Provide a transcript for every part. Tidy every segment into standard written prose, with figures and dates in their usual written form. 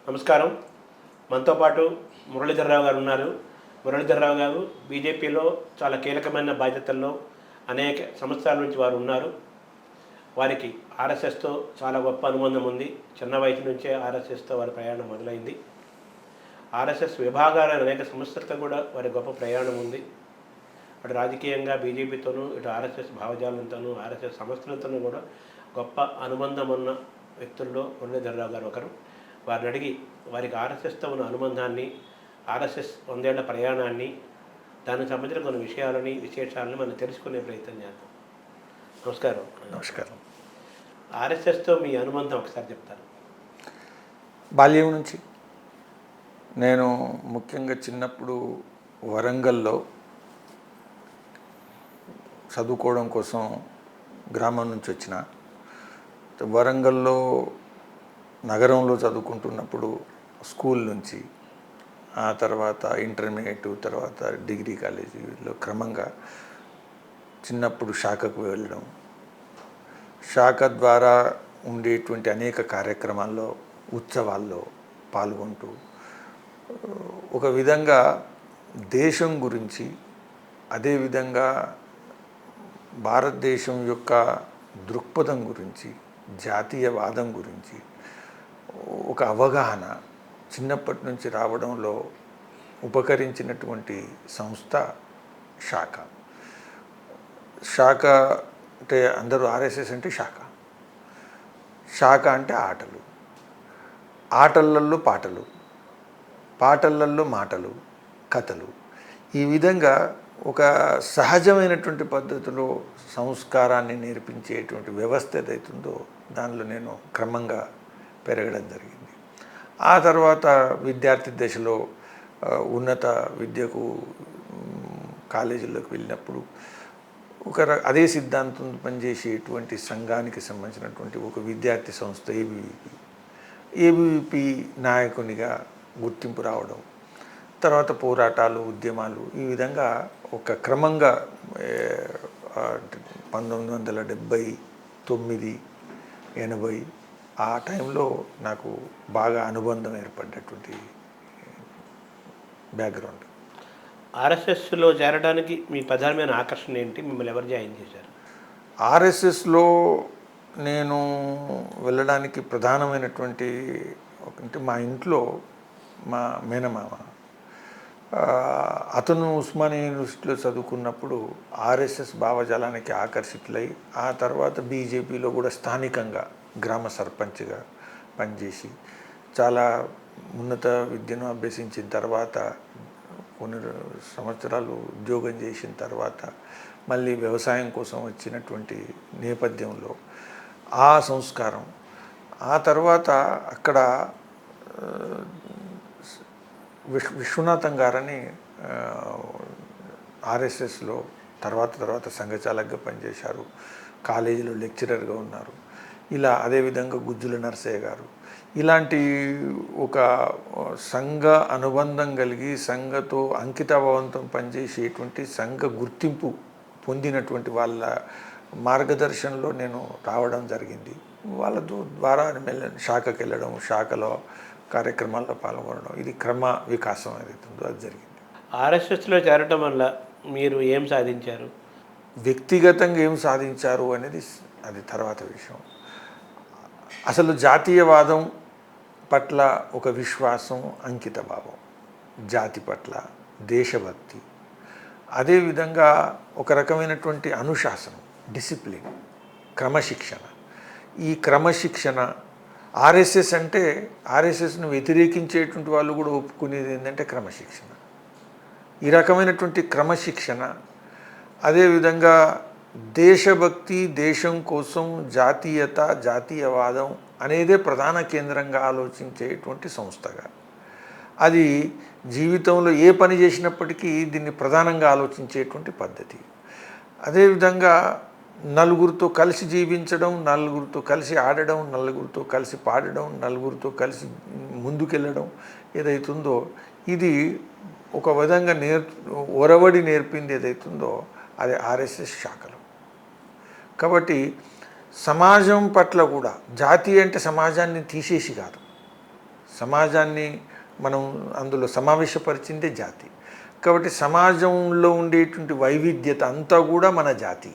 నమస్కారం. మనతో పాటు మురళీధరరావు గారు ఉన్నారు. మురళీధరరావు గారు బీజేపీలో చాలా కీలకమైన బాధ్యతల్లో అనేక సంవత్సరాల నుంచి వారు ఉన్నారు. వారికి ఆర్ఎస్ఎస్తో చాలా గొప్ప అనుబంధం ఉంది. చిన్న వయసు నుంచే ఆర్ఎస్ఎస్తో వారి ప్రయాణం మొదలైంది. ఆర్ఎస్ఎస్ విభాగాల అనేక సంస్థలతో కూడా వారి గొప్ప ప్రయాణం ఉంది. అటు రాజకీయంగా బీజేపీతోనూ, ఇటు ఆర్ఎస్ఎస్ భావజాలంతోనూ, ఆర్ఎస్ఎస్ సంస్థలతోనూ కూడా గొప్ప అనుబంధం ఉన్న వ్యక్తుల్లో మురళీధరరావు గారు ఒకరు. వారిని అడిగి వారికి ఆర్ఎస్ఎస్తో ఉన్న అనుబంధాన్ని, ఆర్ఎస్ఎస్ 100 ఏళ్ల ప్రయాణాన్ని, దానికి సంబంధించిన కొన్ని విశేషాలను మనం తెలుసుకునే ప్రయత్నం చేద్దాం. నమస్కారం. నమస్కారం. ఆర్ఎస్ఎస్తో మీ అనుబంధం ఒకసారి చెప్తారు. బాల్యం నుంచి నేను ముఖ్యంగా చిన్నప్పుడు వరంగల్లో చదువుకోవడం కోసం గ్రామం నుంచి వచ్చిన. వరంగల్లో నగరంలో చదువుకుంటున్నప్పుడు స్కూల్ నుంచి, ఆ తర్వాత ఇంటర్మీడియట్, తర్వాత డిగ్రీ కాలేజీలో క్రమంగా చిన్నప్పుడు శాఖకు వెళ్ళడం, శాఖ ద్వారా ఉండేటువంటి అనేక కార్యక్రమాల్లో, ఉత్సవాల్లో పాల్గొంటూ ఒక విధంగా దేశం గురించి, అదేవిధంగా భారతదేశం యొక్క దృక్పథం గురించి, జాతీయవాదం గురించి ఒక అవగాహన చిన్నప్పటి నుంచి రావడంలో ఉపకరించినటువంటి సంస్థ శాఖ. శాఖ అంటే అందరూ ఆర్ఎస్ఎస్ అంటే శాఖ, శాఖ అంటే ఆటలు, ఆటలల్లో పాటలు, పాటలల్లో మాటలు, కథలు. ఈ విధంగా ఒక సహజమైనటువంటి పద్ధతిలో సంస్కారాన్ని నేర్పించేటువంటి వ్యవస్థ ఏదైతుందో దానిలో నేను క్రమంగా పెరగడం జరిగింది. ఆ తర్వాత విద్యార్థి దశలో ఉన్నత విద్యకు కాలేజీల్లోకి వెళ్ళినప్పుడు అదే సిద్ధాంతం పనిచేసేటువంటి సంఘానికి సంబంధించినటువంటి ఒక విద్యార్థి సంస్థ ఏబీవీపీ నాయకునిగా గుర్తింపు రావడం, తర్వాత పోరాటాలు, ఉద్యమాలు, ఈ విధంగా ఒక క్రమంగా 1979, 80 ఆ టైంలో నాకు బాగా అనుబంధం ఏర్పడ్డటువంటి బ్యాక్గ్రౌండ్. ఆర్ఎస్ఎస్లో చేరడానికి మీ ప్రధానమైన ఆకర్షణ ఏంటి? మిమ్మల్ని ఎవరు జాయిన్ చేశారు? ఆర్ఎస్ఎస్లో నేను వెళ్ళడానికి ప్రధానమైనటువంటి అంటే మా ఇంట్లో మా మేనమామ, అతను ఉస్మానియా యూనివర్సిటీలో చదువుకున్నప్పుడు ఆర్ఎస్ఎస్ భావజాలానికి ఆకర్షితులై ఆ తర్వాత బీజేపీలో కూడా స్థానికంగా గ్రామ సర్పంచ్గా పనిచేసి చాలా ఉన్నత విద్యను అభ్యసించిన తర్వాత కొన్ని సంవత్సరాలు ఉద్యోగం చేసిన తర్వాత మళ్ళీ వ్యవసాయం కోసం వచ్చినటువంటి నేపథ్యంలో ఆ సంస్కారం, ఆ తర్వాత అక్కడ విశ్వనాథం గారని ఆర్ఎస్ఎస్లో తర్వాత సంఘచాలకుగా పనిచేశారు, కాలేజీలో లెక్చరర్గా ఉన్నారు. ఇలా అదేవిధంగా గుజ్జుల నరసయ్య గారు, ఇలాంటి ఒక సంఘ అనుబంధం కలిగి సంఘతో అంకితభావంతో పనిచేసేటువంటి సంఘ గుర్తింపు పొందినటువంటి వాళ్ళ మార్గదర్శనంలో నేను రావడం జరిగింది. వాళ్ళ ద్వారా శాఖకి వెళ్ళడం, శాఖలో కార్యక్రమాల్లో పాల్గొనడం, ఇది క్రమ వికాసం ఏదైతుందో అది జరిగింది. ఆర్ఎస్ఎస్లో చేరడం వల్ల మీరు ఏం సాధించారు? వ్యక్తిగతంగా ఏం సాధించారు అనేది అది తర్వాత విషయం. అసలు జాతీయవాదం పట్ల ఒక విశ్వాసం, అంకితభావం, జాతి పట్ల దేశభక్తి, అదేవిధంగా ఒక రకమైనటువంటి అనుశాసనం, డిసిప్లిన్, క్రమశిక్షణ. ఈ క్రమశిక్షణ ఆర్ఎస్ఎస్ అంటే ఆర్ఎస్ఎస్ను వ్యతిరేకించేటువంటి వాళ్ళు కూడా ఒప్పుకునేది ఏంటంటే క్రమశిక్షణ. ఈ రకమైనటువంటి క్రమశిక్షణ, అదేవిధంగా దేశభక్తి, దేశం కోసం జాతీయత, జాతీయవాదం అనేదే ప్రధాన కేంద్రంగా ఆలోచించేటువంటి సంస్థగా, అది జీవితంలో ఏ పని చేసినప్పటికీ దీన్ని ప్రధానంగా ఆలోచించేటువంటి పద్ధతి. అదేవిధంగా నలుగురితో కలిసి జీవించడం, నలుగురితో కలిసి ఆడడం, నలుగురితో కలిసి పాడడం, నలుగురితో కలిసి ముందుకెళ్ళడం ఏదైతుందో ఇది ఒక విధంగా ఒరవడి నేర్పింది ఏదైతుందో అది ఆర్ఎస్ఎస్ శాఖలు. కాబట్టి సమాజం పట్ల కూడా, జాతి అంటే సమాజాన్ని తీసేసి కాదు, సమాజాన్ని మనం అందులో సమావేశపరిచిందే జాతి. కాబట్టి సమాజంలో ఉండేటువంటి వైవిధ్యత అంతా కూడా మన జాతి.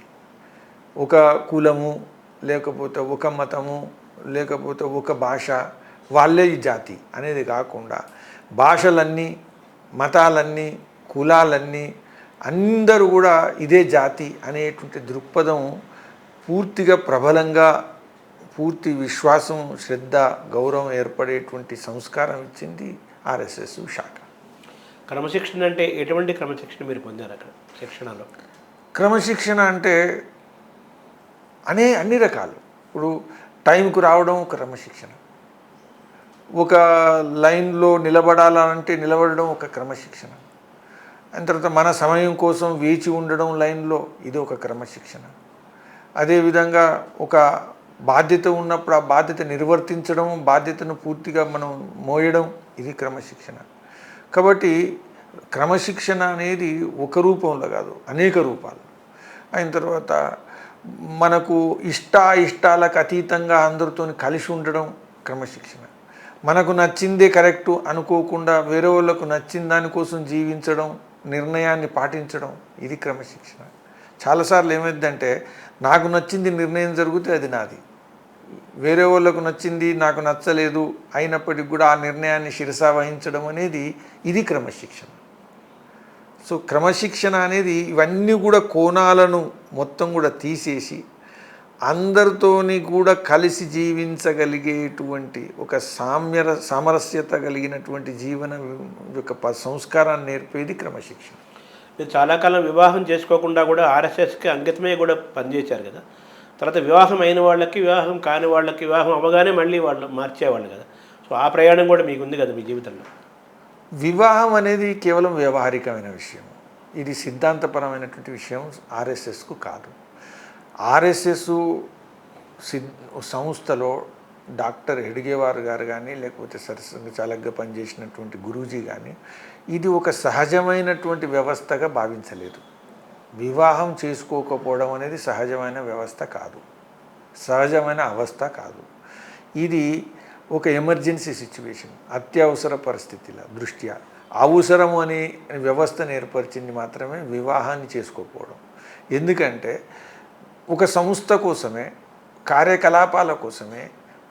ఒక కులము, లేకపోతే ఒక మతము, లేకపోతే ఒక భాష, వాళ్ళే ఈ జాతి అనేది కాకుండా భాషలన్నీ, మతాలన్నీ, కులాలన్నీ అందరూ కూడా ఇదే జాతి అనేటువంటి దృక్పథం పూర్తిగా ప్రబలంగా, పూర్తి విశ్వాసం, శ్రద్ధ, గౌరవం ఏర్పడేటువంటి సంస్కారం ఇచ్చింది ఆర్ఎస్ఎస్ శాఖ. క్రమశిక్షణ అంటే ఎటువంటి క్రమశిక్షణ మీరు పొందారు అక్కడ శిక్షణలో? క్రమశిక్షణ అంటే అన్ని రకాలు. ఇప్పుడు టైంకు రావడం ఒక క్రమశిక్షణ, ఒక లైన్లో నిలబడాలంటే నిలబడడం ఒక క్రమశిక్షణ, అయిన తర్వాత మన సమయం కోసం వేచి ఉండడం లైన్లో, ఇది ఒక క్రమశిక్షణ. అదేవిధంగా ఒక బాధ్యత ఉన్నప్పుడు ఆ బాధ్యత నిర్వర్తించడం, బాధ్యతను పూర్తిగా మనం మోయడం, ఇది క్రమశిక్షణ. కాబట్టి క్రమశిక్షణ అనేది ఒక రూపంలో కాదు, అనేక రూపాలు. అయిన తర్వాత మనకు ఇష్టాలకు అతీతంగా అందరితో కలిసి ఉండడం క్రమశిక్షణ. మనకు నచ్చిందే కరెక్టు అనుకోకుండా వేరే వాళ్ళకు నచ్చిన దానికోసం జీవించడం, నిర్ణయాన్ని పాటించడం, ఇది క్రమశిక్షణ. చాలాసార్లు ఏమైందంటే నాకు నచ్చింది నిర్ణయం జరిగితే అది నాది, వేరే వాళ్ళకు నచ్చింది నాకు నచ్చలేదు అయినప్పటికీ కూడా ఆ నిర్ణయాన్ని శిరసా వహించడం అనేది ఇది క్రమశిక్షణ. సో క్రమశిక్షణ అనేది ఇవన్నీ కూడా కోణాలను మొత్తం కూడా తీసేసి అందరితోని కూడా కలిసి జీవించగలిగేటువంటి ఒక సామరస్యత కలిగినటువంటి జీవన యొక్క సంస్కారాన్ని నేర్పేది క్రమశిక్షణ. మీరు చాలా కాలం వివాహం చేసుకోకుండా కూడా ఆర్ఎస్ఎస్కి అంకితమై కూడా పనిచేశారు కదా. తర్వాత వివాహం అయిన వాళ్ళకి, వివాహం కాని వాళ్ళకి, వివాహం అవ్వగానే మళ్ళీ వాళ్ళు మార్చేవాళ్ళు కదా. సో ఆ ప్రయాణం కూడా మీకు ఉంది కదా మీ జీవితంలో. వివాహం అనేది కేవలం వ్యవహారికమైన విషయం, ఇది సిద్ధాంతపరమైనటువంటి విషయం ఆర్ఎస్ఎస్కు కాదు. ఆర్ఎస్ఎస్ సంస్థలో డాక్టర్ హెడ్గేవార్ గారు కానీ, లేకపోతే సరసంఘచాలకుగా పనిచేసినటువంటి గురూజీ కానీ ఇది ఒక సహజమైనటువంటి వ్యవస్థగా భావించలేదు. వివాహం చేసుకోకపోవడం అనేది సహజమైన వ్యవస్థ కాదు, సహజమైన అవస్థ కాదు. ఇది ఒక ఎమర్జెన్సీ సిచ్యువేషన్, అత్యవసర పరిస్థితుల దృష్ట్యా అవసరం అనే వ్యవస్థను ఏర్పరిచింది మాత్రమే వివాహాన్ని చేసుకోకపోవడం. ఎందుకంటే ఒక సంస్థ కోసమే, కార్యకలాపాల కోసమే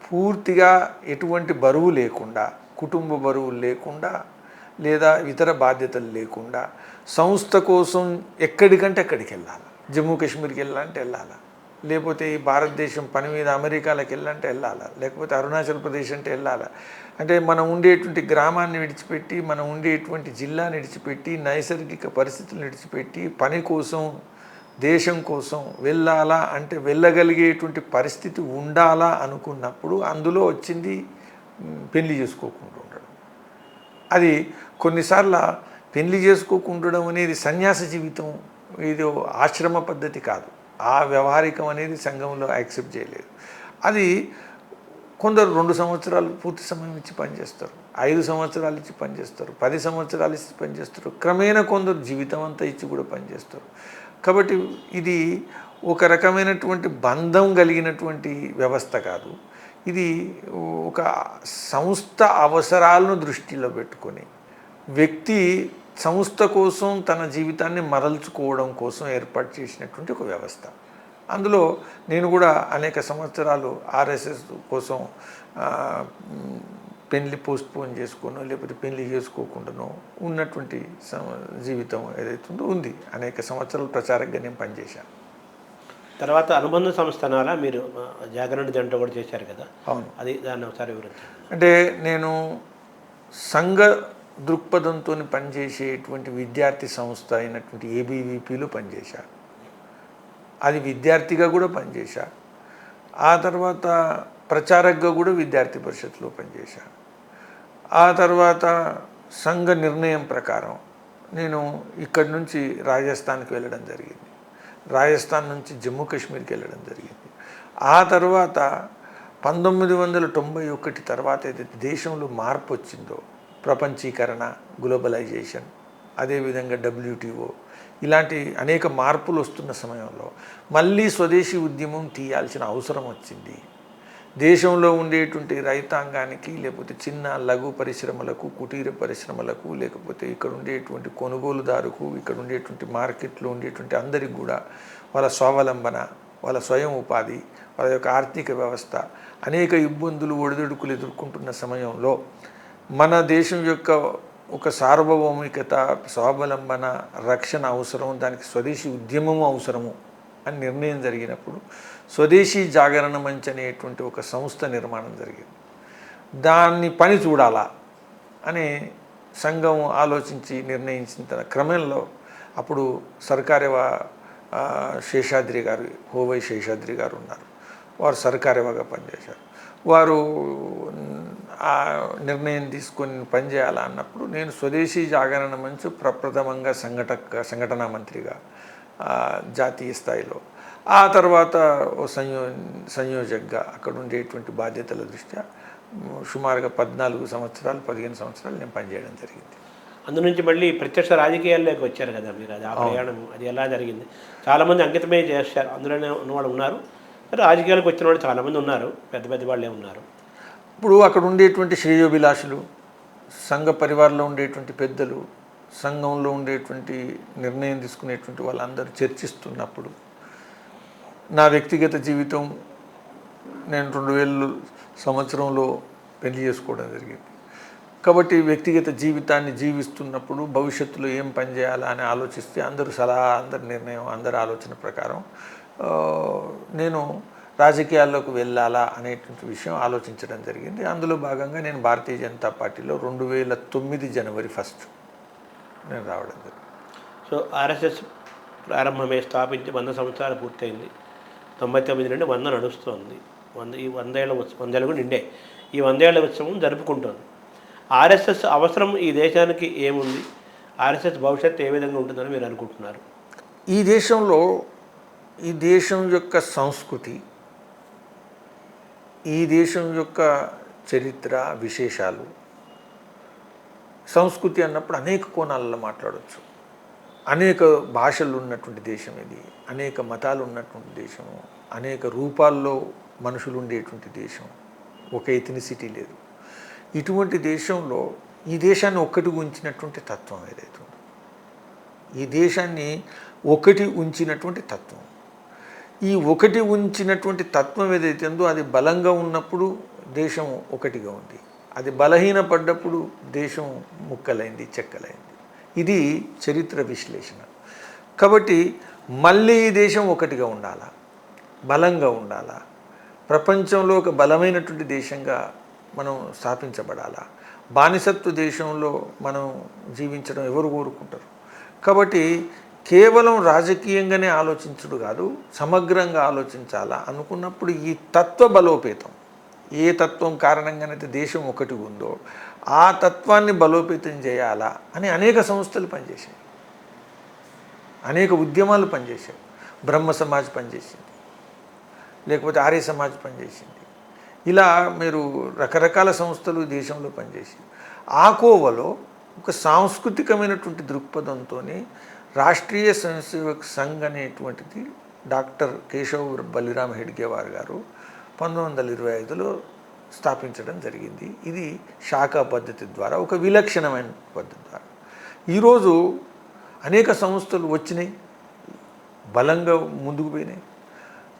పూర్తిగా ఎటువంటి బరువు లేకుండా, కుటుంబ బరువులు లేకుండా, లేదా ఇతర బాధ్యతలు లేకుండా సంస్థ కోసం ఎక్కడికంటే అక్కడికి వెళ్ళాలి. జమ్మూ కాశ్మీర్కి వెళ్ళాలంటే వెళ్ళాలి, లేకపోతే ఈ భారతదేశం పని మీద అమెరికాలకు వెళ్ళాలంటే వెళ్ళాలి, లేకపోతే అరుణాచల్ ప్రదేశ్ అంటే వెళ్ళాలి. అంటే మనం ఉండేటువంటి గ్రామాన్ని విడిచిపెట్టి, మనం ఉండేటువంటి జిల్లాని విడిచిపెట్టి, నైసర్గిక పరిస్థితులను విడిచిపెట్టి పని కోసం, దేశం కోసం వెళ్ళాలా అంటే వెళ్ళగలిగేటువంటి పరిస్థితి ఉండాలా అనుకున్నప్పుడు అందులో వచ్చింది పెళ్లి చేసుకోకుండా ఉండడం. అది కొన్నిసార్లు పెళ్లి చేసుకోకుండా అనేది సన్యాస జీవితం, ఇది ఆశ్రమ పద్ధతి కాదు. ఆ వ్యవహారికం అనేది సంఘంలో యాక్సెప్ట్ చేయలేదు. అది కొందరు 2 సంవత్సరాలు పూర్తి సమయం ఇచ్చి పనిచేస్తారు, 5 సంవత్సరాలు ఇచ్చి పనిచేస్తారు, 10 సంవత్సరాలు ఇచ్చి పనిచేస్తారు, క్రమేణా కొందరు జీవితం అంతా ఇచ్చి కూడా పనిచేస్తారు. కాబట్టి ఇది ఒక రకమైనటువంటి బంధం కలిగినటువంటి వ్యవస్థ కాదు. ఇది ఒక సంస్థ అవసరాలను దృష్టిలో పెట్టుకొని వ్యక్తి సంస్థ కోసం తన జీవితాన్ని మరల్చుకోవడం కోసం ఏర్పాటు చేసినటువంటి ఒక వ్యవస్థ. అందులో నేను కూడా అనేక సంవత్సరాలు ఆర్ఎస్ఎస్ కోసం పెళ్లి పోస్ట్పోన్ చేసుకోనో, లేకపోతే పెళ్లి చేసుకోకుండానో ఉన్నటువంటి జీవితం ఏదైతుందో ఉంది. అనేక సంవత్సరాలు ప్రచారంగా నేను పనిచేశాను. తర్వాత అనుబంధ సంస్థ అనాలా, మీరు జాగరణ జంట కూడా చేశారు కదా. అవును, అది దాన్ని ఒకసారి వివరించండి. అంటే నేను సంఘ దృక్పథంతో పనిచేసేటువంటి విద్యార్థి సంస్థ అయినటువంటి ఏబీవీపీలో పనిచేశాను. అది విద్యార్థిగా కూడా పనిచేశా. ఆ తర్వాత ప్రచారకగా కూడా విద్యార్థి పరిషత్లో పనిచేశాను. ఆ తర్వాత సంఘ నిర్ణయం ప్రకారం నేను ఇక్కడి నుంచి రాజస్థాన్కి వెళ్ళడం జరిగింది, రాజస్థాన్ నుంచి జమ్మూ కాశ్మీర్కి వెళ్ళడం జరిగింది. ఆ తర్వాత 1991 తర్వాత ఏదైతే దేశంలో మార్పు వచ్చిందో, ప్రపంచీకరణ, గ్లోబలైజేషన్, అదేవిధంగా WTO, ఇలాంటి అనేక మార్పులు వస్తున్న సమయంలో మళ్ళీ స్వదేశీ ఉద్యమం తీయాల్సిన అవసరం వచ్చింది. దేశంలో ఉండేటువంటి రైతాంగానికి, లేకపోతే చిన్న లఘు పరిశ్రమలకు, కుటీర పరిశ్రమలకు, లేకపోతే ఇక్కడ ఉండేటువంటి కొనుగోలుదారుకు, ఇక్కడ ఉండేటువంటి మార్కెట్లో ఉండేటువంటి అందరికి కూడా వాళ్ళ స్వావలంబన, వాళ్ళ స్వయం ఉపాధి, వాళ్ళ యొక్క ఆర్థిక వ్యవస్థ అనేక ఇబ్బందులు, ఒడిదుడుకులు ఎదుర్కొంటున్న సమయంలో మన దేశం యొక్క ఒక సార్వభౌమికత, స్వావలంబన, రక్షణ అవసరం, దానికి స్వదేశీ ఉద్యమము అవసరము అని నిర్ణయం జరిగినప్పుడు స్వదేశీ జాగరణ మంచ్ అనేటువంటి ఒక సంస్థ నిర్మాణం జరిగింది. దాన్ని పని చూడాలా అని సంఘం ఆలోచించి నిర్ణయించిన క్రమంలో అప్పుడు సర్కారేవా శేషాద్రి గారు, హోవై శేషాద్రి గారు ఉన్నారు. వారు సర్కారేవాగా పనిచేశారు. వారు ఆ నిర్ణయం తీసుకొని పనిచేయాలా అన్నప్పుడు నేను స్వదేశీ జాగరణ మంచ్ ప్రప్రథమంగా సంఘటనా మంత్రిగా జాతీయ స్థాయిలో, ఆ తర్వాత సంయోజకగా అక్కడ ఉండేటువంటి బాధ్యతల దృష్ట్యా సుమారుగా 14 సంవత్సరాలు 15 సంవత్సరాలు నేను పనిచేయడం జరిగింది. అందు నుంచి మళ్ళీ ప్రత్యక్ష రాజకీయాల్లోకి వచ్చారు కదా మీరు. అది ఆ ప్రయాణం అది ఎలా జరిగింది? చాలామంది అంకితమే చేశారు, అందులోనే ఉన్నవాళ్ళు ఉన్నారు. రాజకీయాలకు వచ్చిన వాళ్ళు చాలామంది ఉన్నారు, పెద్ద పెద్ద వాళ్ళే ఉన్నారు. ఇప్పుడు అక్కడ ఉండేటువంటి శ్రేయోభిలాషులు, సంఘ పరివారంలో ఉండేటువంటి పెద్దలు, సంఘంలో ఉండేటువంటి నిర్ణయం తీసుకునేటువంటి వాళ్ళందరూ చర్చిస్తున్నప్పుడు నా వ్యక్తిగత జీవితం, నేను 2000 సంవత్సరంలో పెళ్లి చేసుకోవడం జరిగింది. కాబట్టి వ్యక్తిగత జీవితాన్ని జీవిస్తున్నప్పుడు భవిష్యత్తులో ఏం పని చేయాలా అని ఆలోచిస్తే అందరూ సలహా, అందరి నిర్ణయం, అందరి ఆలోచన ప్రకారం నేను రాజకీయాల్లోకి వెళ్ళాలా అనేటువంటి విషయం ఆలోచించడం జరిగింది. అందులో భాగంగా నేను భారతీయ జనతా పార్టీలో 2009 జనవరి 1 నేను రావడం జరిగింది. సో ఆర్ఎస్ఎస్ ప్రారంభమే స్థాపించి 100 సంవత్సరాలు పూర్తయింది. 99 నుండి 100 నడుస్తుంది. ఈ 100 ఏళ్ళ కూడా నిండే ఈ 100 ఏళ్ళ ఉత్సవం జరుపుకుంటుంది. ఆర్ఎస్ఎస్ అవసరం ఈ దేశానికి ఏముంది? ఆర్ఎస్ఎస్ భవిష్యత్తు ఏ విధంగా ఉంటుందని మీరు అనుకుంటున్నారు? ఈ దేశంలో, ఈ దేశం యొక్క సంస్కృతి, ఈ దేశం యొక్క చరిత్ర, విశేషాలు, సంస్కృతి అన్నప్పుడు అనేక కోణాలలో మాట్లాడవచ్చు. అనేక భాషలు ఉన్నటువంటి దేశం ఇది, అనేక మతాలు ఉన్నటువంటి దేశము, అనేక రూపాల్లో మనుషులు ఉండేటువంటి దేశం, ఒక ఎథనిసిటీ లేదు. ఇటువంటి దేశంలో ఈ దేశాన్ని ఒక్కటి ఉంచినటువంటి తత్వం ఏదైతే ఉందో, ఈ దేశాన్ని ఒకటి ఉంచినటువంటి తత్వం, ఈ ఒకటి ఉంచినటువంటి తత్వం ఏదైతే ఉందో అది బలంగా ఉన్నప్పుడు దేశం ఒకటిగా ఉంది, అది బలహీనపడ్డప్పుడు దేశం ముక్కలైంది, చెక్కలైంది. ఇది చరిత్ర విశ్లేషణ. కాబట్టి మళ్ళీ ఈ దేశం ఒకటిగా ఉండాలా, బలంగా ఉండాలా, ప్రపంచంలో ఒక బలమైనటువంటి దేశంగా మనం స్థాపించబడాలా. బానిసత్వ దేశంలో మనం జీవించడం ఎవరు కోరుకుంటారు? కాబట్టి కేవలం రాజకీయంగానే ఆలోచించుడు కాదు, సమగ్రంగా ఆలోచించాలా అనుకున్నప్పుడు ఈ తత్వ బలోపేతం, ఏ తత్వం కారణంగానైతే దేశం ఒకటి ఉందో ఆ తత్వాన్ని బలోపేతం చేయాలా అని అనేక సంస్థలు పనిచేశాయి, అనేక ఉద్యమాలు పనిచేశాయి. బ్రహ్మ సమాజ్ పనిచేసింది, లేకపోతే ఆర్య సమాజ్ పనిచేసింది. ఇలా మీరు రకరకాల సంస్థలు దేశంలో పనిచేసి ఆ కోవలో ఒక సాంస్కృతికమైనటువంటి దృక్పథంతో రాష్ట్రీయ స్వయంసేవక్ సంఘ్ అనేటువంటిది డాక్టర్ కేశవ్ బలిరామ్ హెడ్గేవార్ గారు 1925లో స్థాపించడం జరిగింది. ఇది శాఖా పద్ధతి ద్వారా, ఒక విలక్షణమైన పద్ధతి ద్వారా. ఈరోజు అనేక సంస్థలు వచ్చినాయి, బలంగా ముందుకు పోయినాయి,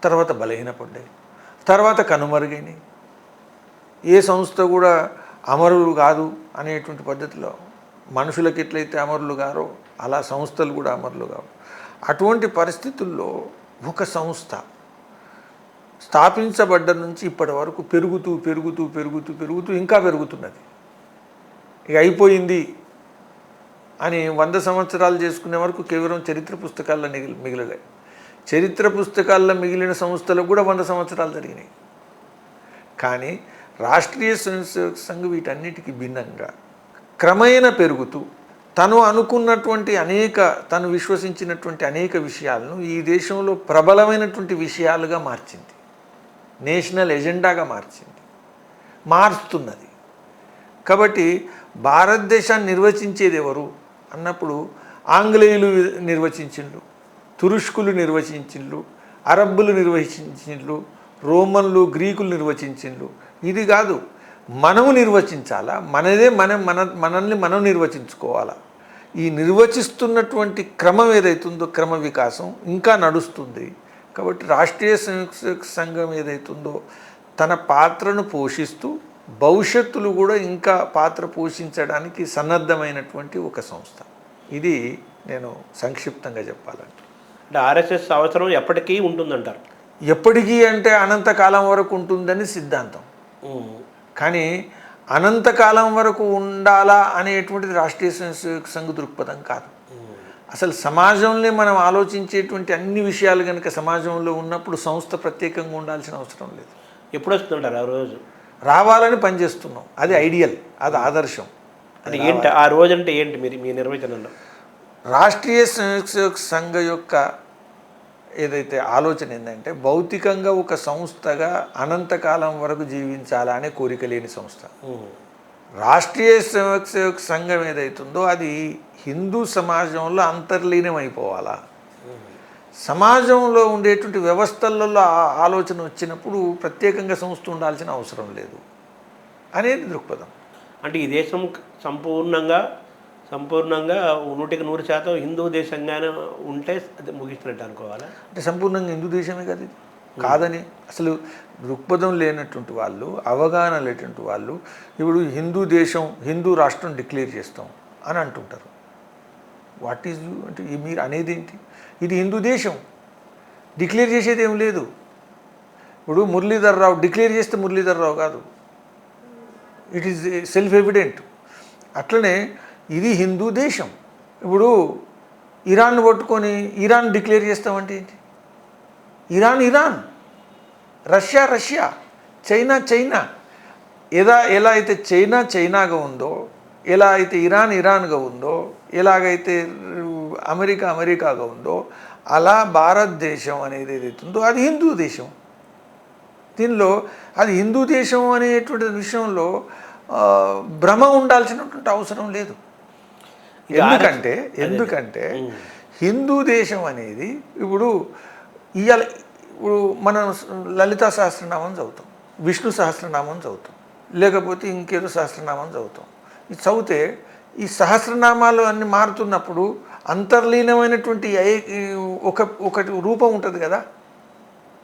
తర్వాత బలహీనపడ్డాయి, తర్వాత కనుమరుగైనాయి. ఏ సంస్థ కూడా అమరులు కాదు అనేటువంటి పద్ధతిలో మనుషులకు ఎట్లయితే అమరులు కారో అలా సంస్థలు కూడా అమరులు కావు. అటువంటి పరిస్థితుల్లో ఒక సంస్థ స్థాపించబడ్డ నుంచి ఇప్పటి వరకు పెరుగుతూ పెరుగుతూ పెరుగుతూ పెరుగుతూ ఇంకా పెరుగుతున్నది. ఇక అయిపోయింది అని 100 సంవత్సరాలు చేసుకునే వరకు కేవలం చరిత్ర పుస్తకాల్లో మిగిలలే. చరిత్ర పుస్తకాల్లో మిగిలిన సంస్థలకు కూడా 100 సంవత్సరాలు జరిగినాయి. కానీ రాష్ట్రీయ స్వయంసేవక్ సంఘ్ వీటన్నిటికీ భిన్నంగా క్రమేణా పెరుగుతూ తను అనుకున్నటువంటి తను విశ్వసించినటువంటి అనేక విషయాలను ఈ దేశంలో ప్రబలమైనటువంటి విషయాలుగా మార్చింది, నేషనల్ ఎజెండాగా మారుస్తున్నది. కాబట్టి భారతదేశాన్ని నిర్వచించేది ఎవరు అన్నప్పుడు ఆంగ్లేయులు నిర్వచించిండ్రు, తురుష్కులు నిర్వచించిండ్రు, అరబ్బులు నిర్వచించిండ్రు, రోమన్లు గ్రీకులు నిర్వచించిండ్రు. ఇది కాదు, మనము నిర్వచించాలా, మనల్ని మనం నిర్వచించుకోవాలా. ఈ నిర్వచిస్తున్నటువంటి క్రమం ఏదైతుందో క్రమ వికాసం ఇంకా నడుస్తుంది. కాబట్టి రాష్ట్రీయ స్వయం సంఘం ఏదైతుందో తన పాత్రను పోషిస్తూ భవిష్యత్తులో కూడా ఇంకా పాత్ర పోషించడానికి సన్నద్ధమైనటువంటి ఒక సంస్థ. ఇది నేను సంక్షిప్తంగా చెప్పాలంటే. అంటే ఆర్ఎస్ఎస్ అవసరం ఎప్పటికీ ఉంటుందంటారు. ఎప్పటికీ అంటే అనంతకాలం వరకు ఉంటుందని సిద్ధాంతం. కానీ అనంతకాలం వరకు ఉండాలా అనేటువంటిది రాష్ట్రీయ సంఘ దృక్పథం కాదు. అసలు సమాజంలో మనం ఆలోచించేటువంటి అన్ని విషయాలు కనుక సమాజంలో ఉన్నప్పుడు సంస్థ ప్రత్యేకంగా ఉండాల్సిన అవసరం లేదు. ఎప్పుడు వస్తుంటారు ఆ రోజు? రావాలని పనిచేస్తున్నాం, అది ఐడియల్, అది ఆదర్శం. అంటే ఏంటి ఆ రోజు అంటే ఏంటి మీ నిర్వచనంలో? రాష్ట్రీయ సంఘ యొక్క ఏదైతే ఆలోచన ఏంటంటే భౌతికంగా ఒక సంస్థగా అనంతకాలం వరకు జీవించాలా అనే కోరిక లేని సంస్థ. రాష్ట్రీయ స్వయం సంఘం ఏదైతుందో అది హిందూ సమాజంలో అంతర్లీనం అయిపోవాలా. సమాజంలో ఉండేటువంటి వ్యవస్థలలో ఆలోచన వచ్చినప్పుడు ప్రత్యేకంగా సంస్థ ఉండాల్సిన అవసరం లేదు అనేది దృక్పథం. అంటే ఈ దేశం సంపూర్ణంగా 100% హిందూ దేశంగానే ఉంటే అది ముగిస్తున్నట్టు అనుకోవాలా? అంటే సంపూర్ణంగా హిందూ దేశమే కదా ఇది. కాదని అసలు దృక్పథం లేనటువంటి వాళ్ళు, అవగాహన లేనటువంటి వాళ్ళు ఇప్పుడు హిందూ దేశం, హిందూ రాష్ట్రం డిక్లేర్ చేస్తాం అని అంటుంటారు. వాట్ ఈజ్ అంటే మీరు అనేది ఏంటి? ఇది హిందూ దేశం, డిక్లేర్ చేసేది ఏం లేదు. ఇప్పుడు మురళీధర్ రావు డిక్లేర్ చేస్తే మురళీధర్ రావు కాదు, ఇట్ ఈజ్ సెల్ఫ్ ఎవిడెంట్. అట్లనే ఇది హిందూ దేశం. ఇప్పుడు ఇరాన్ పట్టుకొని ఇరాన్ డిక్లేర్ చేస్తామంటే ఏంటి? Iran, Russia, China. ఎలా అయితే చైనాగా ఉందో, ఎలా అయితే ఇరాన్గా ఉందో, ఎలాగైతే అమెరికాగా ఉందో, అలా భారతదేశం అనేది ఏదైతే ఉందో అది హిందూ దేశం. దీనిలో అది హిందూ దేశం అనేటువంటి విషయంలో భ్రమ ఉండాల్సినటువంటి అవసరం లేదు. ఎందుకంటే హిందూ దేశం అనేది ఇప్పుడు మనం లలితా సహస్రనామం చదువుతాం, విష్ణు సహస్రనామం చదువుతాం, లేకపోతే ఇంకేదో సహస్రనామం చదువుతాం. ఇది చదివితే ఈ సహస్రనామాలు అన్నీ మారుతున్నప్పుడు అంతర్లీనమైనటువంటి ఒకటి రూపం ఉంటుంది కదా,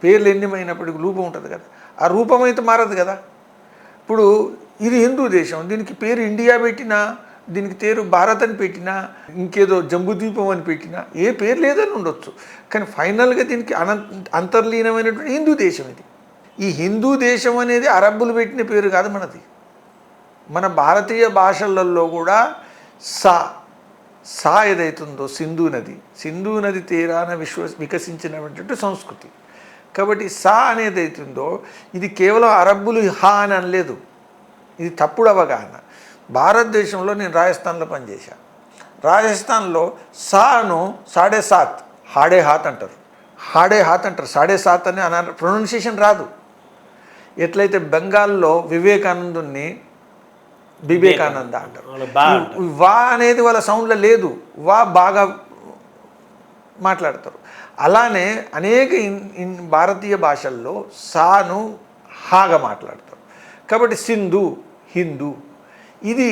పేర్లు ఎన్నిమైనప్పటికీ రూపం ఉంటుంది కదా, ఆ రూపం అయితే మారదు కదా. ఇప్పుడు ఇది హిందూ దేశం, దీనికి పేరు ఇండియా పెట్టినా, దీనికి పేరు భారత్ అని పెట్టినా, ఇంకేదో జంబుద్వీపం అని పెట్టినా, ఏ పేరు లేదని ఉండొచ్చు. కానీ ఫైనల్గా దీనికి అంతర్లీనమైనటువంటి హిందూ దేశం ఇది. ఈ హిందూ దేశం అనేది అరబ్బులు పెట్టిన పేరు కాదు మనది. మన భారతీయ భాషలలో కూడా సా ఏదైతుందో సింధు నది తీరాన వికసించినటువంటి సంస్కృతి. కాబట్టి సా అనేది అవుతుందో ఇది కేవలం అరబ్బులు హా అని అనలేదు, ఇది తప్పుడు అవగాహన. భారతదేశంలో నేను రాజస్థాన్లో పనిచేశాను. రాజస్థాన్లో సాను 7.5 హాడే హాత్ అంటారు, 7.5 అని ప్రొనౌన్సియేషన్ రాదు. ఎట్లయితే బెంగాల్లో వివేకానందుని వివేకానంద అంటారు, వా అనేది వాళ్ళ సౌండ్లో లేదు, వా బాగా మాట్లాడతారు. అలానే అనేక భారతీయ భాషల్లో సాను హాగా మాట్లాడతారు. కాబట్టి సింధు హిందూ, ఇది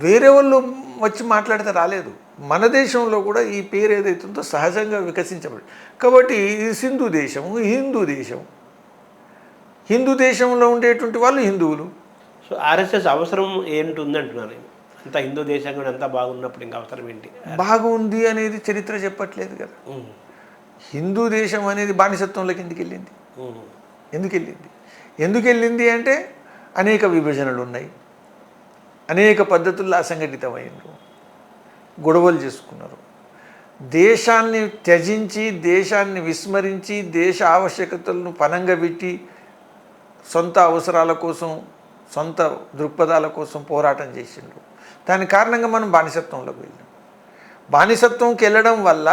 వేరే వాళ్ళు వచ్చి మాట్లాడితే రాలేదు. మన దేశంలో కూడా ఈ పేరు ఏదైతుందో సహజంగా వికసించబడి, కాబట్టి ఇది సింధు దేశము, హిందూ దేశంలో ఉండేటువంటి వాళ్ళు హిందువులు. సో ఆర్ఎస్ఎస్ అవసరం ఏంటి ఉందంటున్నాను నేను. అంత హిందూ దేశం కూడా అంతా బాగున్నప్పుడు ఇంకా అవసరం ఏంటి? బాగుంది అనేది చరిత్ర చెప్పట్లేదు కదా. హిందూ దేశం అనేది బానిసత్వంలోకి ఎందుకు వెళ్ళింది అంటే అనేక విభజనలు ఉన్నాయి, అనేక పద్ధతుల్లో అసంఘటితమైనరు, గొడవలు చేసుకున్నారు. దేశాన్ని త్యజించి, దేశాన్ని విస్మరించి, దేశ ఆవశ్యకతలను పనంగా పెట్టి సొంత అవసరాల కోసం, సొంత దృక్పథాల కోసం పోరాటం చేసిండ్రు. దాని కారణంగా మనం బానిసత్వంలోకి వెళ్ళాం. బానిసత్వంకి వెళ్ళడం వల్ల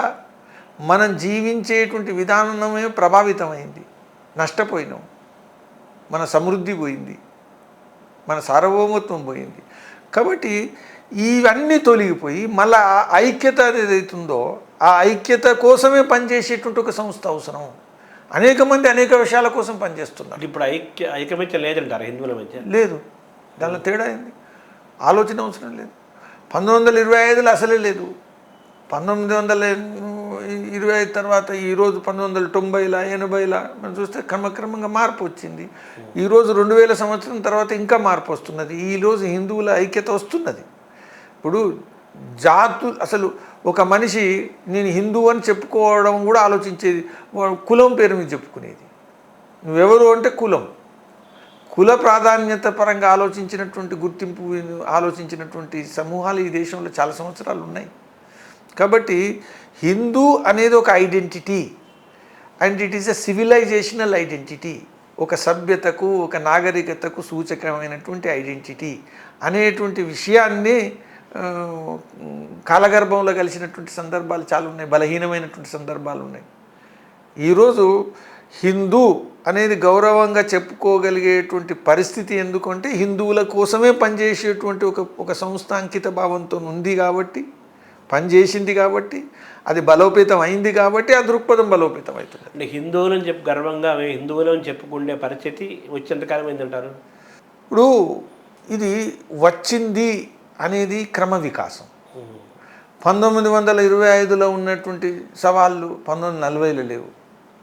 మనం జీవించేటువంటి విధానమే ప్రభావితమైంది, నష్టపోయినాం, మన సమృద్ధి పోయింది, మన సార్వభౌమత్వం పోయింది. కాబట్టి ఇవన్నీ తొలగిపోయి మళ్ళీ ఐక్యత ఏదైతుందో ఆ ఐక్యత కోసమే పనిచేసేటువంటి ఒక సంస్థ అవసరం. అనేక మంది అనేక విషయాల కోసం పనిచేస్తున్నారు. ఇప్పుడు ఐకమత్యం లేదంటారు హిందువుల మధ్య? లేదు, దానిలో తేడా అయింది, ఆలోచన అవసరం లేదు. 1925లో అసలే లేదు. 1925 తర్వాత ఈరోజు 1990ల 80ల మనం చూస్తే క్రమక్రమంగా మార్పు వచ్చింది. ఈరోజు 2000 సంవత్సరం తర్వాత ఇంకా మార్పు వస్తున్నది. ఈరోజు హిందువుల ఐక్యత వస్తున్నది. ఇప్పుడు అసలు ఒక మనిషి నేను హిందువు అని చెప్పుకోవడం కూడా ఆలోచించేది, కులం పేరు మీద చెప్పుకునేది. నువ్వెవరు అంటే కుల ప్రాధాన్యత పరంగా ఆలోచించినటువంటి గుర్తింపు ఆలోచించినటువంటి సమూహాలు ఈ దేశంలో చాలా సంవత్సరాలు ఉన్నాయి. కాబట్టి హిందూ అనేది ఒక identity, and it is a civilisational identity. ఒక సభ్యతకు, ఒక నాగరికతకు సూచకమైనటువంటి ఐడెంటిటీ అనేటువంటి విషయాన్ని కాలగర్భంలో కలిసినటువంటి సందర్భాలు చాలా ఉన్నాయి, బలహీనమైనటువంటి సందర్భాలు ఉన్నాయి. ఈరోజు హిందూ అనేది గౌరవంగా చెప్పుకోగలిగేటువంటి పరిస్థితి ఎందుకంటే హిందువుల కోసమే పనిచేసేటువంటి ఒక సంస్థ అంకిత భావంతో ఉంది కాబట్టి, పనిచేసింది కాబట్టి, అది బలోపేతం అయింది కాబట్టి ఆ దృక్పథం బలోపేతం అవుతుంది. అంటే హిందువులని గర్వంగా మేము హిందువులని చెప్పుకునే పరిస్థితి వచ్చేంతకాలం ఏంటంటారు? ఇప్పుడు ఇది వచ్చింది అనేది క్రమ వికాసం. 1925లో ఉన్నటువంటి సవాళ్ళు 1940లో లేవు,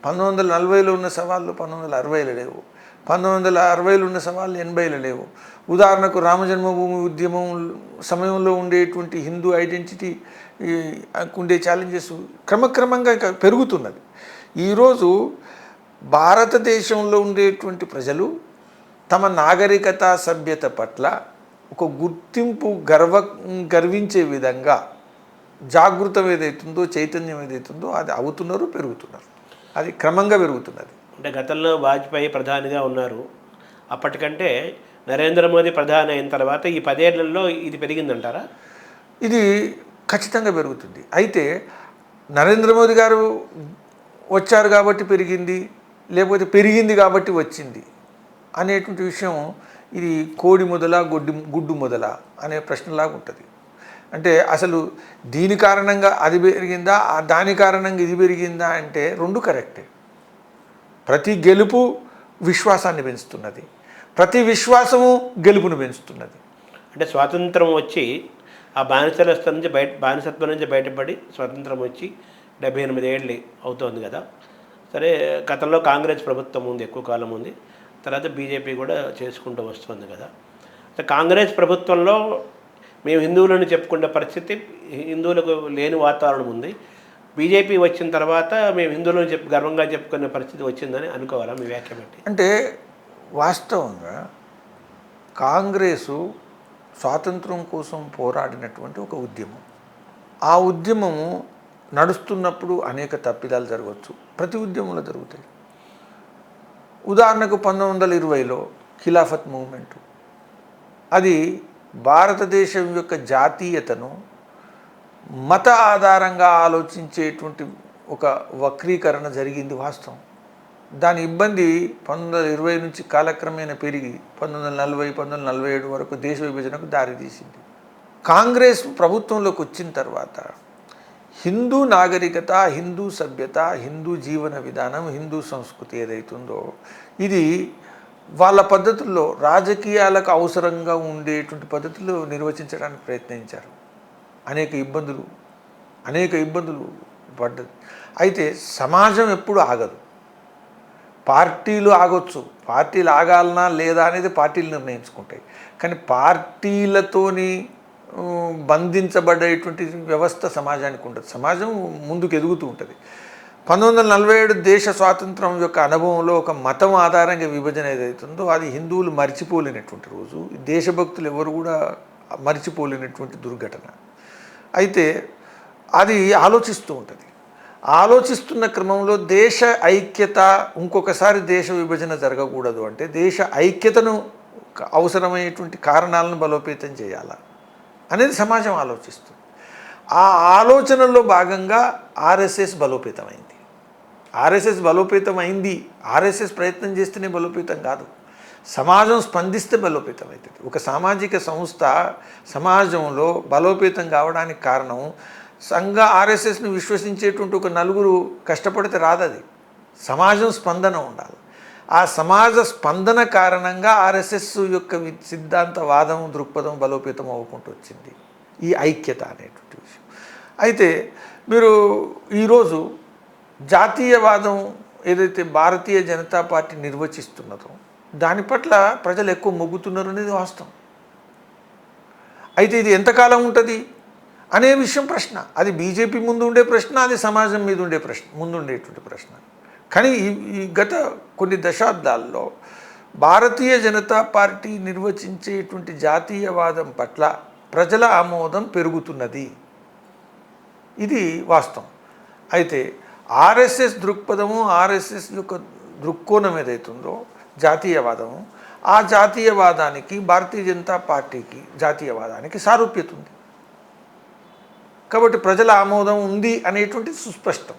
1940లో ఉన్న సవాళ్ళు 1960లో లేవు, 1960లో ఉన్న సవాళ్ళు 80లో లేవు. ఉదాహరణకు రామజన్మభూమి ఉద్యమం సమయంలో ఉండేటువంటి హిందూ ఐడెంటిటీ ఉండే ఛాలెంజెస్ క్రమక్రమంగా ఇంకా పెరుగుతున్నది. ఈరోజు భారతదేశంలో ఉండేటువంటి ప్రజలు తమ నాగరికత సభ్యత పట్ల ఒక గుర్తింపు గర్వించే విధంగా జాగృతం ఏదైతుందో, చైతన్యం ఏదైతుందో అది అవుతున్నారు, పెరుగుతున్నారు. అది క్రమంగా పెరుగుతున్నది. అంటే గతంలో వాజ్పేయి ప్రధానిగా ఉన్నారు, అప్పటికంటే నరేంద్ర మోదీ ప్రధాని అయిన తర్వాత ఈ 10 ఏళ్లలో ఇది పెరిగిందంటారా? ఇది ఖచ్చితంగా పెరుగుతుంది. అయితే నరేంద్ర మోదీ గారు వచ్చారు కాబట్టి పెరిగింది, లేకపోతే పెరిగింది కాబట్టి వచ్చింది అనేటువంటి విషయం ఇది కోడి మొదల గుడ్డు మొదల అనే ప్రశ్నలాగా ఉంటుంది. అంటే అసలు దీని కారణంగా అది పెరిగిందా, దాని కారణంగా ఇది పెరిగిందా అంటే రెండు కరెక్టే. ప్రతి గెలుపు విశ్వాసాన్ని పెంచుతున్నది, ప్రతి విశ్వాసము గెలుపును పెంచుతున్నది. అంటే స్వాతంత్రం వచ్చి ఆ బానిసత్వం నుంచి బయటపడి స్వతంత్రం వచ్చి 78 ఏళ్ళు అవుతోంది కదా. సరే, గతంలో కాంగ్రెస్ ప్రభుత్వం ఉంది, ఎక్కువ కాలం ఉంది, తర్వాత బీజేపీ కూడా చేసుకుంటూ వస్తుంది కదా. కాంగ్రెస్ ప్రభుత్వంలో మేము హిందువులను చెప్పుకునే పరిస్థితి హిందువులకు లేని వాతావరణం ఉంది. బీజేపీ వచ్చిన తర్వాత మేము హిందువులను గర్వంగా చెప్పుకునే పరిస్థితి వచ్చిందని అనుకోవాలా మీ వ్యాఖ్య బట్టి? అంటే వాస్తవంగా కాంగ్రెసు స్వాతంత్రం కోసం పోరాడినటువంటి ఒక ఉద్యమం. ఆ ఉద్యమము నడుస్తున్నప్పుడు అనేక తప్పిదాలు జరగవచ్చు, ప్రతి ఉద్యమంలో జరుగుతాయి. ఉదాహరణకు 1920లో ఖిలాఫత్ మూవ్మెంటు, అది భారతదేశం యొక్క జాతీయతను మత ఆధారంగా ఆలోచించేటువంటి ఒక వక్రీకరణ జరిగింది, వాస్తవం. దాని ఇబ్బంది 1920 నుంచి కాలక్రమేణా పెరిగి 1940, 1947 వరకు దేశ విభజనకు దారితీసింది. కాంగ్రెస్ ప్రభుత్వంలోకి వచ్చిన తర్వాత హిందూ నాగరికత, హిందూ సభ్యత, హిందూ జీవన విధానం, హిందూ సంస్కృతి ఏదైతుందో ఇది వాళ్ళ పద్ధతుల్లో రాజకీయాలకు అవసరంగా ఉండేటువంటి పద్ధతులు నిర్వచించడానికి ప్రయత్నించారు. అనేక ఇబ్బందులు పడ్డది. అయితే సమాజం ఎప్పుడు ఆగదు, పార్టీలు ఆగొచ్చు, పార్టీలు ఆగాలనా లేదా అనేది పార్టీలు నిర్ణయించుకుంటాయి. కానీ పార్టీలతోని బంధించబడేటువంటి వ్యవస్థ సమాజానికి ఉంటుంది. సమాజం ముందుకు ఎదుగుతూ ఉంటుంది. 1947 దేశ స్వాతంత్రం యొక్క అనుభవంలో ఒక మతం ఆధారంగా విభజన ఏదైతుందో అది హిందువులు మర్చిపోలేనటువంటి రోజు, దేశభక్తులు ఎవరు కూడా మర్చిపోలేనటువంటి దుర్ఘటన. అయితే అది ఆలోచిస్తూ ఉంటుంది. ఆలోచిస్తున్న క్రమంలో దేశ ఐక్యత, ఇంకొకసారి దేశ విభజన జరగకూడదు అంటే దేశ ఐక్యతను అవసరమైనటువంటి కారణాలను బలోపేతం చేయాలా అనేది సమాజం ఆలోచిస్తుంది. ఆ ఆలోచనలో భాగంగా ఆర్ఎస్ఎస్ బలోపేతమైంది. ఆర్ఎస్ఎస్ ప్రయత్నం చేస్తేనే బలోపేతం కాదు, సమాజం స్పందిస్తే బలోపేతం అవుతుంది. ఒక సామాజిక సంస్థ సమాజంలో బలోపేతం కావడానికి కారణం ఆర్ఎస్ఎస్ను విశ్వసించేటువంటి ఒక నలుగురు కష్టపడితే రాదది. సమాజం స్పందన ఉండాలి. ఆ సమాజ స్పందన కారణంగా ఆర్ఎస్ఎస్ యొక్క సిద్ధాంతవాదం దృక్పథం బలోపేతం అవ్వకుంటూ వచ్చింది ఈ ఐక్యత అనేటువంటి విషయం. అయితే మీరు ఈరోజు జాతీయవాదం ఏదైతే భారతీయ జనతా పార్టీ నిర్వచిస్తున్నదో దాని పట్ల ప్రజలు ఎక్కువ మొగ్గుతున్నారు అనేది వాస్తవం. అయితే ఇది ఎంతకాలం ఉంటుంది అనే విషయం ప్రశ్న. అది బీజేపీ ముందు ఉండే ప్రశ్న, అది సమాజం మీద ఉండే ప్రశ్న, ముందు ఉండేటువంటి ప్రశ్న. కానీ ఈ గత కొన్ని దశాబ్దాల్లో భారతీయ జనతా పార్టీ నిర్వచించేటువంటి జాతీయవాదం పట్ల ప్రజల ఆమోదం పెరుగుతున్నది, ఇది వాస్తవం. అయితే ఆర్ఎస్ఎస్ దృక్పథము, ఆర్ఎస్ఎస్ యొక్క దృక్కోణం ఏదైతుందో జాతీయవాదము, ఆ జాతీయవాదానికి భారతీయ జనతా పార్టీకి జాతీయవాదానికి సారూప్యత ఉంది. కాబట్టి ప్రజల ఆమోదం ఉంది అనేటువంటిది సుస్పష్టం.